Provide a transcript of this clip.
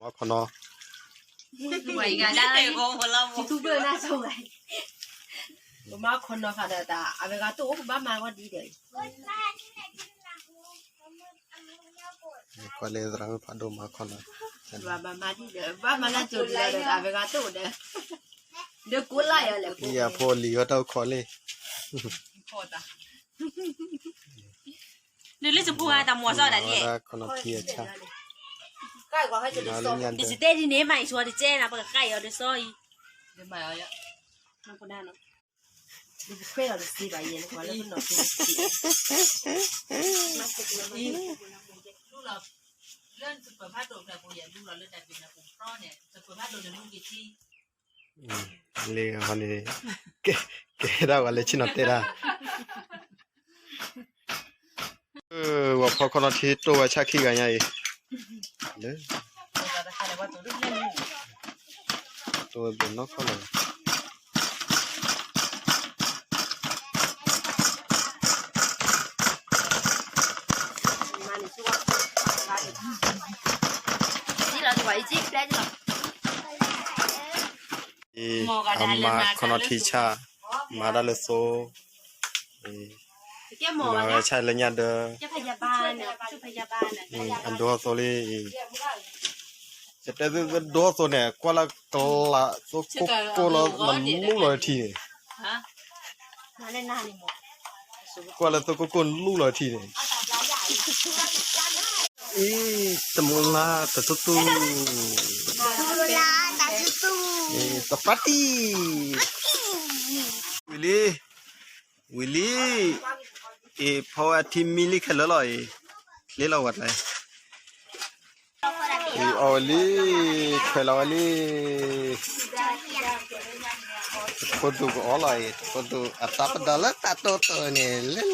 ว่าคนนอ ไหวกันได้ยูทูบเบอร์น่าส่งไงผมมาคนนอค่ะแต่เอาไปก็ตู้ผมบ้ามาว่าดีเลยก็เลยเราพาดูมาคนนอ บ้ามาดีเลยบ้ามาแล้วจุดเลยเอาไปก็ตู้เดี๋ยวกูไล่อะไรกู อย่าพอลีก็ต้องขอเลย นึกเรื่องจะพูดอะไรแต่มัวซอแต่เนี่ย คนนอที่ชา ใกล้กว่าให้จะได้ส่ง ดิจิเต้ที่นี้ใหม่ชัวร์ดิเจนะปากไก่เอาดิซอย เดี๋ยวมาเอาเนี่ย มันก็ได้เนาะ ดูเพื่อนเราจะซีไปเย็นกว่าแล้วมันหนอนลูกเราเลื่อนสุขภาพโดนแต่กูอย่าลูกเราเลื่อนแต่เป็นนะผมเพราะเนี่ยสุขภาพโดนในลูกกี่ที่ เลยคนนี้เกได้ว่าเลยชินอเตระว่าพอคนนอที่ตัวชาขี้กันยังเลย เราจะทำอะไรว่าตัวเรื่อง ตัวเป็นนกคนเลย มาในช่วงนี่เราจะไหวจิ๊บได้หรอ อามาคนนอที่ชามาได้เลยโซ แกหมอ มาใช้เลยเนี่ยเด้อ จะพยาบาลเนี่ยช่วยพยาบาลน่ะ อันดัวโซลีจะแต่ดัวโซเนี่ยกว่าละกละโซกุละมันลูเลยทีเนี่ย ฮะ มาเล่นหน้านี่หมด กว่าละโซกุลูเลยทีเนี่ยอีตะมุลาตะตุตุตะปัตตีวิลลี่พอทีมิลิขึ้นแล้วเลยเลี้ยเราวัดเลยอลีขึ้นแล้วลีคนดูก็อะไรคนดูอัตตาปดาละตัดตัวเนี่ยเล่น